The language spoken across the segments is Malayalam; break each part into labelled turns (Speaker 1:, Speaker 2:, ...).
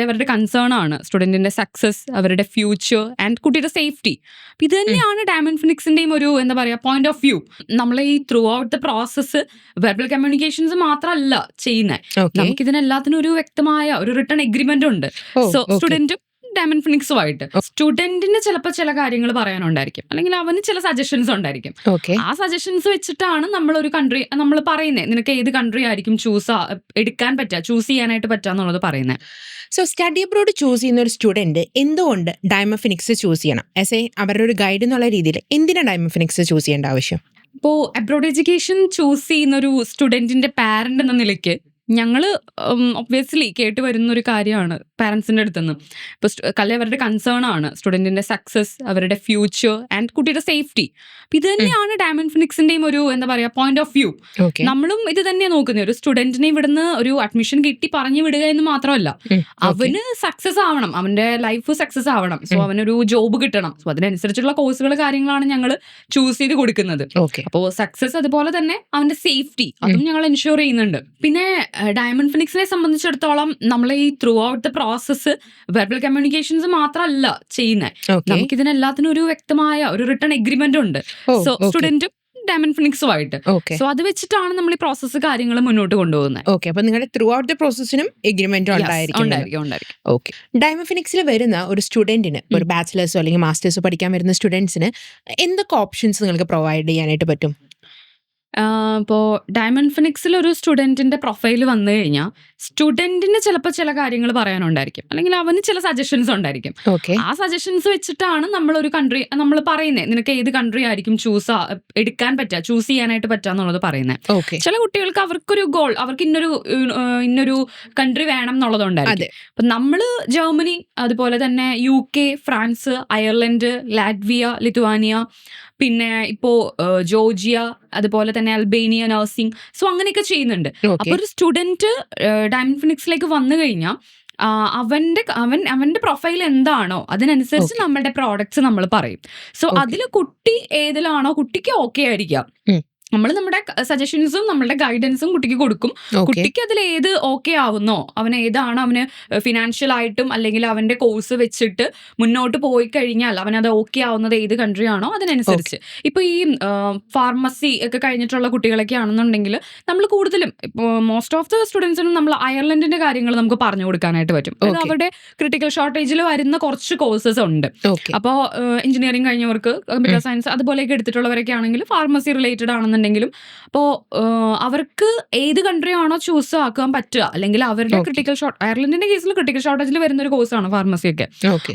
Speaker 1: അവരുടെ കൺസേൺ ആണ് സ്റ്റുഡന്റിന്റെ സക്സസ്, അവരുടെ ഫ്യൂച്ചർ ആൻഡ് കുട്ടിയുടെ സേഫ്റ്റി. ഇത് തന്നെയാണ് ഡയമണ്ട് ഫിനിക്സിന്റെയും ഒരു എന്താ പറയാ പോയിന്റ് ഓഫ് വ്യൂ. നമ്മൾ ഈ throughout the process verbal communications മാത്രമല്ല ചെയ്യുന്നത്, നമുക്ക് ഇതിനെല്ലാത്തിനും ഒരു വ്യക്തമായ ഒരു റിട്ടേൺ എഗ്രിമെന്റ് ഉണ്ട്. സോ സ്റ്റുഡന്റും ഡയമണ്ട് ഫിനിക്സുമായിട്ട് സ്റ്റുഡന്റിന് ചിലപ്പോൾ ചില കാര്യങ്ങൾ പറയാനുണ്ടായിരിക്കും, അല്ലെങ്കിൽ അവന് ചില സജഷൻസ് ഉണ്ടായിരിക്കും. ആ സജഷൻസ് വെച്ചിട്ടാണ് നമ്മളൊരു കൺട്രി നമ്മൾ പറയുന്നത്, നിനക്ക് ഏത് കൺട്രി ആയിരിക്കും ചൂസ് ചെയ്യാനായിട്ട് പറ്റാന്നുള്ളത് പറയുന്നത്.
Speaker 2: സോ സ്റ്റഡി അബ്രോഡ് ചൂസ് ചെയ്യുന്ന ഒരു സ്റ്റുഡന്റ് എന്തുകൊണ്ട് ഡയമണ്ട് ഫിനിക്സ് ചൂസ് ചെയ്യണം? ആസ് എ അവരുടെ ഒരു ഗൈഡ് എന്നുള്ള രീതിയിൽ എന്തിനാണ് ഡയമണ്ട് ഫിനിക്സ് ചൂസ് ചെയ്യേണ്ട ആവശ്യം?
Speaker 1: ഇപ്പോൾ അബ്രോഡ് എഡ്യൂക്കേഷൻ ചൂസ് ചെയ്യുന്ന ഒരു സ്റ്റുഡന്റിന്റെ പാരന്റ് എന്ന നിലയ്ക്ക് ഞങ്ങൾ ഒബ്വിയസ്ലി കേട്ട് വരുന്ന ഒരു കാര്യമാണ് പാരൻസിൻ്റെ അടുത്തുനിന്ന്. ഇപ്പോൾ അവരുടെ കൺസേൺ ആണ് സ്റ്റുഡൻറ്റിൻ്റെ സക്സസ്, അവരുടെ ഫ്യൂച്ചർ ആൻഡ് കുട്ടിയുടെ സേഫ്റ്റി. ഇത് തന്നെയാണ് ഡയമണ്ട് ഫിനിക്സിൻ്റെയും ഒരു എന്താ പറയുക പോയിന്റ് ഓഫ് വ്യൂ. നമ്മളും ഇത് തന്നെയാണ് നോക്കുന്നത്. ഒരു സ്റ്റുഡൻറ്റിനെ ഇവിടുന്ന് ഒരു അഡ്മിഷൻ കിട്ടി പറഞ്ഞു വിടുക എന്ന് മാത്രമല്ല, അവന് സക്സസ് ആവണം, അവൻ്റെ ലൈഫ് സക്സസ് ആവണം. സോ അവനൊരു ജോബ് കിട്ടണം. സോ അതിനനുസരിച്ചുള്ള കോഴ്സുകൾ കാര്യങ്ങളാണ് ഞങ്ങൾ ചൂസ് ചെയ്ത് കൊടുക്കുന്നത്. അപ്പോൾ സക്സസ് അതുപോലെ തന്നെ അവൻ്റെ സേഫ്റ്റി അതും ഞങ്ങൾ എൻഷുർ ചെയ്യുന്നുണ്ട്. പിന്നെ ഡയമണ്ട് ഫിനിക്സിനെ സംബന്ധിച്ചിടത്തോളം നമ്മൾ ഈ throughout the process verbal communications മാത്രമല്ല ചെയ്യുന്നത്, നമുക്ക് ഇതിനെല്ലാത്തിനും ഒരു വ്യക്തമായ ഒരു റിട്ടേൺ എഗ്രിമെന്റ് ഉണ്ട്. സോ സ്റ്റുഡന്റും ഡയമണ്ട് ഫിനിക്സുമായിട്ട്. സോ അത് വെച്ചിട്ടാണ് നമ്മൾ ഈ പ്രോസസ്സ് കാര്യങ്ങൾ മുന്നോട്ട് കൊണ്ടുപോകുന്നത്.
Speaker 2: ഓക്കെ, അപ്പൊ നിങ്ങളുടെ ത്രൂ ഔട്ട് ദ പ്രോസസ്സിനും എഗ്രിമെന്റ് ഉണ്ടായിരിക്കും. ഓക്കെ, ഡയമണ്ട് ഫിനിക്സിൽ വരുന്ന ഒരു സ്റ്റുഡന്റിന്, ഒരു ബാച്ചിലേഴ്സോ അല്ലെങ്കിൽ മാസ്റ്റേഴ്സോ പഠിക്കാൻ വരുന്ന സ്റ്റുഡൻസിന് എന്തൊക്കെ ഓപ്ഷൻസ് നിങ്ങൾക്ക് പ്രൊവൈഡ് ചെയ്യാനായിട്ട് പറ്റും?
Speaker 1: ഇപ്പോൾ ഡയമണ്ട് ഫിനിക്സിൽ ഒരു സ്റ്റുഡൻറ്റിൻ്റെ പ്രൊഫൈൽ വന്നു കഴിഞ്ഞാൽ സ്റ്റുഡൻറ്റിന് ചിലപ്പോൾ ചില കാര്യങ്ങൾ പറയാനുണ്ടായിരിക്കും, അല്ലെങ്കിൽ അവന് ചില സജഷൻസ് ഉണ്ടായിരിക്കും. ആ സജഷൻസ് വെച്ചിട്ടാണ് നമ്മളൊരു കൺട്രി നമ്മൾ പറയുന്നത്, നിനക്ക് ഏത് കൺട്രി ആയിരിക്കും ചൂസ് ചെയ്യാനായിട്ട് പറ്റാന്നുള്ളത് പറയുന്നത്. ചില കുട്ടികൾക്ക് അവർക്കൊരു ഗോൾ, അവർക്ക് ഇന്നൊരു കൺട്രി വേണം എന്നുള്ളതുണ്ടായിരിക്കും. അപ്പം നമ്മൾ ജർമ്മനി, അതുപോലെ തന്നെ UK, France, Ireland, Latvia, Lithuania, പിന്നെ ഇപ്പോ ജോർജിയ, അതുപോലെ തന്നെ അൽബേനിയ, നഴ്സിംഗ്, സോ അങ്ങനെയൊക്കെ ചെയ്യുന്നുണ്ട്. അപ്പൊ ഒരു സ്റ്റുഡന്റ് ഡയമണ്ട് ഫിനിക്സിലേക്ക് വന്നു കഴിഞ്ഞാൽ അവന്റെ പ്രൊഫൈൽ എന്താണോ അതിനനുസരിച്ച് നമ്മളുടെ പ്രോഡക്ട്സ് നമ്മൾ പറയും. സോ അതിൽ കുട്ടി ഏതിലാണോ കുട്ടിക്ക് ഓക്കെ ആയിരിക്കാം, നമ്മൾ നമ്മുടെ സജഷൻസും നമ്മളുടെ ഗൈഡൻസും കുട്ടിക്ക് കൊടുക്കും. കുട്ടിക്ക് അതിൽ ഏത് ഓക്കെ ആവുന്നോ, അവന് ഏതാണ് അവന് ഫിനാൻഷ്യൽ ആയിട്ടും അല്ലെങ്കിൽ അവന്റെ കോഴ്സ് വെച്ചിട്ട് മുന്നോട്ട് പോയി കഴിഞ്ഞാൽ അവനത് ഓക്കെ ആവുന്നത് ഏത് കൺട്രി ആണോ അതിനനുസരിച്ച്. ഇപ്പൊ ഈ ഫാർമസി ഒക്കെ കഴിഞ്ഞിട്ടുള്ള കുട്ടികളൊക്കെ ആണെന്നുണ്ടെങ്കിൽ നമ്മൾ കൂടുതലും ഇപ്പോൾ മോസ്റ്റ് ഓഫ് ദ സ്റ്റുഡൻസിനും നമ്മൾ അയർലൻഡിന്റെ കാര്യങ്ങൾ നമുക്ക് പറഞ്ഞു കൊടുക്കാനായിട്ട് പറ്റും. അത് അവരുടെ ക്രിട്ടിക്കൽ ഷോർട്ടേജിൽ വരുന്ന കുറച്ച് കോഴ്സസ് ഉണ്ട്. അപ്പോൾ എഞ്ചിനീയറിംഗ് കഴിഞ്ഞവർക്ക്, കമ്പ്യൂട്ടർ സയൻസ് അതുപോലെയൊക്കെ എടുത്തിട്ടുള്ളവരൊക്കെ ആണെങ്കിൽ ഫാർമസി റിലേറ്റഡ് ആണെന്നുണ്ടെങ്കിലും അപ്പോൾ അവർക്ക് ഏത് കൺട്രി ആണോ ചൂസ് ആക്കാൻ പറ്റുക, അല്ലെങ്കിൽ അവരുടെ അയർലൻഡിന്റെ കേസിൽ ക്രിട്ടിക്കൽ ഷോർട്ടേജിൽ വരുന്ന ഒരു കോഴ്സാണ് ഫാർമസി ഒക്കെ.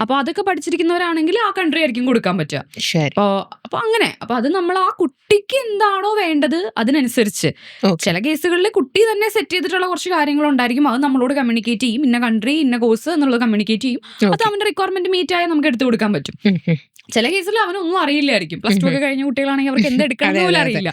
Speaker 1: അപ്പൊ അതൊക്കെ പഠിച്ചിരിക്കുന്നവരാണെങ്കിൽ ആ കൺട്രി ആയിരിക്കും കൊടുക്കാൻ പറ്റുക. അപ്പൊ അങ്ങനെ അപ്പൊ അത് നമ്മൾ ആ കുട്ടിക്ക് എന്താണോ വേണ്ടത് അതിനനുസരിച്ച്. ചില കേസുകളിൽ കുട്ടി തന്നെ സെറ്റ് ചെയ്തിട്ടുള്ള കുറച്ച് കാര്യങ്ങളുണ്ടായിരിക്കും, അത് നമ്മളോട് കമ്മ്യൂണിക്കേറ്റ് ചെയ്യും, ഇന്ന കൺട്രി ഇന്ന കോഴ്സ് എന്നുള്ളത് കമ്മ്യൂണിക്കേറ്റ് ചെയ്യും. അത് അവന്റെ റിക്വയർമെന്റ് മീറ്റ് ആയാൽ നമുക്ക് എടുത്തു കൊടുക്കാൻ പറ്റും. ചില കേസിൽ അവനൊന്നും അറിയില്ലായിരിക്കും, +2 ഒക്കെ കഴിഞ്ഞ കുട്ടികളാണെങ്കിൽ അവർക്ക് എന്ത് എടുക്കണം പോലും അറിയില്ല.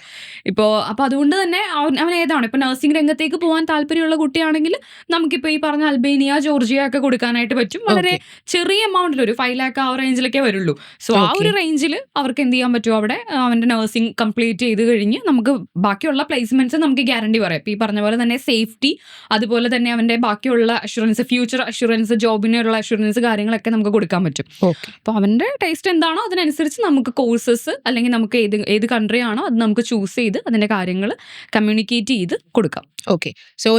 Speaker 1: അപ്പൊ അതുകൊണ്ട് തന്നെ അവൻ ഏതാണ് ഇപ്പൊ നഴ്സിംഗ് രംഗത്തേക്ക് പോകാൻ താല്പര്യമുള്ള കുട്ടിയാണെങ്കിൽ നമുക്കിപ്പോ ഈ പറഞ്ഞ അൽബേനിയ, ജോർജിയ ഒക്കെ കൊടുക്കാനായിട്ട് പറ്റും. വളരെ ചെറിയ എമൗണ്ടിൽ, ഒരു 5 lakh ആ റേഞ്ചിലൊക്കെ വരുള്ളൂ. സോ ആ ഒരു റേഞ്ചിൽ അവർക്ക് എന്ത് ചെയ്യാൻ പറ്റും, അവിടെ അവന്റെ നഴ്സിംഗ് കംപ്ലീറ്റ് ചെയ്ത് കഴിഞ്ഞ് നമുക്ക് ബാക്കിയുള്ള പ്ലേസ്മെന്റ്സ് നമുക്ക് ഗ്യാരണ്ടി പറയാം. ഇപ്പൊ ഈ പറഞ്ഞ പോലെ തന്നെ സേഫ്റ്റി, അതുപോലെ തന്നെ അവന്റെ ബാക്കിയുള്ള അഷുറൻസ്, ഫ്യൂച്ചർ അഷുറൻസ്, ജോബിനുള്ള അഷുറൻസ് കാര്യങ്ങളൊക്കെ നമുക്ക് കൊടുക്കാൻ പറ്റും. അപ്പൊ അവന്റെ ടേസ്റ്റ് എന്താണോ അതിനനുസരിച്ച് നമുക്ക് കോഴ്സസ്, അല്ലെങ്കിൽ നമുക്ക് ഏത് കൺട്രി ആണോ അത് നമുക്ക് ചൂസ് ചെയ്ത് അതിന്റെ കാര്യങ്ങൾ കമ്മ്യൂണിക്കേറ്റ് ചെയ്ത് കൊടുക്കാം.
Speaker 2: ഓക്കെ, സോ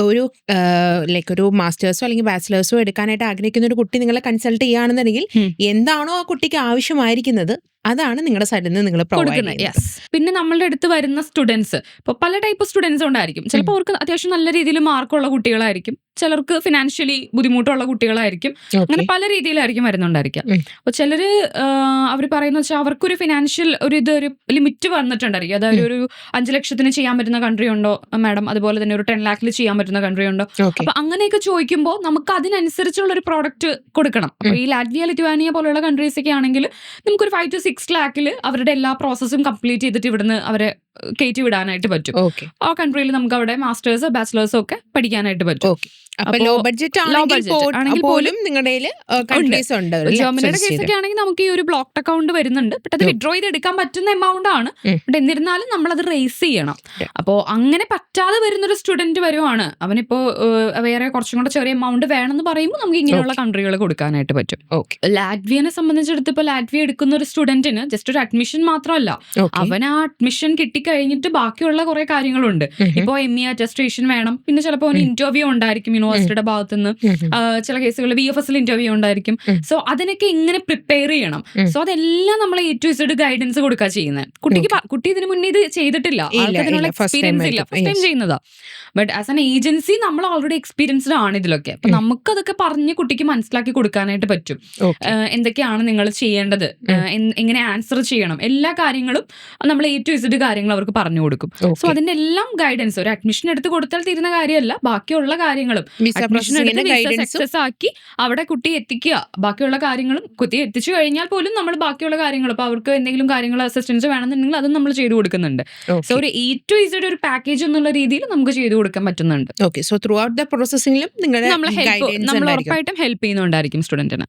Speaker 2: ഒരു ലൈക്ക് ഒരു മാസ്റ്റേഴ്സോ അല്ലെങ്കിൽ ബാച്ചിലേഴ്സോ എടുക്കാനായിട്ട് ആഗ്രഹിക്കുന്ന ഒരു കുട്ടി നിങ്ങളെ കൺസൾട്ട് ചെയ്യുകയാണെന്നുണ്ടെങ്കിൽ എന്താണോ ആ കുട്ടിക്ക് ആവശ്യമായിരിക്കുന്നത് അതാണ് നിങ്ങളുടെ സൈഡിൽ നിന്ന് നിങ്ങൾ
Speaker 1: കൊടുക്കുന്നത്. പിന്നെ നമ്മളുടെ അടുത്ത് വരുന്ന സ്റ്റുഡൻസ് ഇപ്പോൾ പല ടൈപ്പ് സ്റ്റുഡൻസ് ഉണ്ടായിരിക്കും. ചിലപ്പോൾ അവർക്ക് അത്യാവശ്യം നല്ല രീതിയിൽ മാർക്കുള്ള കുട്ടികളായിരിക്കും, ചിലർക്ക് ഫിനാൻഷ്യലി ബുദ്ധിമുട്ടുള്ള കുട്ടികളായിരിക്കും, അങ്ങനെ പല രീതിയിലായിരിക്കും വരുന്നുണ്ടായിരിക്കാം. അപ്പോൾ ചിലര് അവർ പറയുന്ന വെച്ചാൽ അവർക്കൊരു ഫിനാൻഷ്യൽ ഒരു ലിമിറ്റ് വന്നിട്ടുണ്ടായിരിക്കും. അതായത് ഒരു 5 ലക്ഷത്തിന് ചെയ്യാൻ പറ്റുന്ന കൺട്രി ഉണ്ടോ മാഡം, അതുപോലെ തന്നെ ഒരു 10 lakhൽ ചെയ്യാൻ പറ്റുന്ന കൺട്രി ഉണ്ടോ. അപ്പൊ അങ്ങനെയൊക്കെ ചോദിക്കുമ്പോൾ നമുക്ക് അതിനനുസരിച്ചുള്ള ഒരു പ്രോഡക്റ്റ് കൊടുക്കണം. അപ്പൊ ഈ ലാറ്റ്വിയ, ലിത്വാനിയ പോലുള്ള കൺട്രീസ് ഒക്കെ ആണെങ്കിൽ നമുക്കൊരു 5 to 6 lakhൽ അവരുടെ എല്ലാ പ്രോസസ്സും കംപ്ലീറ്റ് ചെയ്തിട്ട് ഇവിടുന്ന് അവരെ കയറ്റി വിടാനായിട്ട് പറ്റും. ആ കൺട്രിയിൽ നമുക്ക് അവിടെ മാസ്റ്റേഴ്സോ ബാച്ചിലേഴ്സോ ഒക്കെ പഠിക്കാനായിട്ട് പറ്റും.
Speaker 2: അപ്പൊ ലോ ബഡ്ജറ്റ് ആണെങ്കിൽ പോലും നിങ്ങളുടെ കൺട്രീസ് ഉണ്ട്.
Speaker 1: ജർമ്മനിയുടെ കേസൊക്കെ ആണെങ്കിൽ നമുക്ക് ഈ ഒരു ബ്ലോക്ക് അക്കൗണ്ട് വരുന്നുണ്ട്. ബട്ട് അത് വിഡ്രോ ചെയ്ത് എടുക്കാൻ പറ്റുന്ന എമൗണ്ട് ആണ്. ബട്ട് എന്നിരുന്നാലും നമ്മൾ അത് റേസ് ചെയ്യണം. അപ്പോൾ അങ്ങനെ പറ്റാതെ വരുന്നൊരു സ്റ്റുഡന്റ് വരുവാണ്, അവനിപ്പോ വേറെ കുറച്ചും കൂടെ ചെറിയ എമൗണ്ട് വേണമെന്ന് പറയുമ്പോൾ നമുക്ക് ഇങ്ങനെയുള്ള കൺട്രികൾ കൊടുക്കാനായിട്ട് പറ്റും. ലാറ്റ്വിയനെ സംബന്ധിച്ചിടത്ത് ഇപ്പോൾ ലാറ്റ്വിയ എടുക്കുന്ന ഒരു സ്റ്റുഡന്റിന് ജസ്റ്റ് ഒരു അഡ്മിഷൻ മാത്രമല്ല, അവൻ ആ അഡ്മിഷൻ കിട്ടിക്കഴിഞ്ഞിട്ട് ബാക്കിയുള്ള കുറെ കാര്യങ്ങളുണ്ട്. ഇപ്പോൾ ME അറ്റസ്റ്റേഷൻ വേണം, പിന്നെ ചിലപ്പോൾ അവന് ഇന്റർവ്യൂ ഉണ്ടായിരിക്കും യൂണിവേഴ്സിറ്റിയുടെ ഭാഗത്തുനിന്ന്, ചില കേസുകളിൽ VFS ഗൈഡൻസ് ഉണ്ടായിരിക്കും. സോ അതിനൊക്കെ ഇങ്ങനെ പ്രിപ്പയർ ചെയ്യണം. സോ അതെല്ലാം നമ്മൾ A to Z ഗൈഡൻസ് കൊടുക്കുക ചെയ്യുന്നത്. കുട്ടി ഇതിന് മുന്നേ ഇത് ചെയ്തിട്ടില്ല, അതിനുള്ള എക്സ്പീരിയൻസ് ഇല്ല, ഫസ്റ്റ് ടൈം ചെയ്യുന്നതാ. ബട്ട് ആസ് ആൻ ഏജൻസി നമ്മൾ ഓൾറെഡി എക്സ്പീരിയൻസ്ഡ് ആണ് ഇതിലൊക്കെ. അപ്പൊ നമുക്കതൊക്കെ പറഞ്ഞ് കുട്ടിക്ക് മനസ്സിലാക്കി കൊടുക്കാനായിട്ട് പറ്റും. എന്തൊക്കെയാണ് നിങ്ങൾ ചെയ്യേണ്ടത്, എങ്ങനെ ആൻസർ ചെയ്യണം, എല്ലാ കാര്യങ്ങളും നമ്മൾ A to Z കാര്യങ്ങൾ അവർക്ക് പറഞ്ഞു കൊടുക്കും. സോ അതിന്റെ എല്ലാം ഗൈഡൻസ് ഒരു അഡ്മിഷൻ എടുത്ത് കൊടുത്താൽ തീരുന്ന കാര്യമല്ല, ബാക്കിയുള്ള കാര്യങ്ങളും സക്സസ് ആക്കി അവിടെ കുട്ടി എത്തിക്കുക, ബാക്കിയുള്ള കാര്യങ്ങളും കുട്ടി എത്തിച്ചു കഴിഞ്ഞാൽ പോലും നമ്മൾ ബാക്കിയുള്ള കാര്യങ്ങൾ ഇപ്പൊ അവർക്ക് എന്തെങ്കിലും കാര്യങ്ങൾ അസിസ്റ്റൻസ് വേണമെന്നുണ്ടെങ്കിൽ അതും നമ്മൾ ചെയ്തു കൊടുക്കുന്നുണ്ട്. സോ ഒരു A to Z ഒരു പാക്കേജ് എന്നുള്ള രീതിയിൽ നമുക്ക് ചെയ്തു കൊടുക്കാൻ പറ്റുന്നുണ്ട്.
Speaker 2: സോ ത്രൂ ഔട്ട് ദ പ്രോസസ്സിംഗിലും നമ്മൾ
Speaker 1: ഉറപ്പായിട്ടും ഹെൽപ്പ് ചെയ്യുന്നുണ്ടായിരിക്കും സ്റ്റുഡന്റിന്.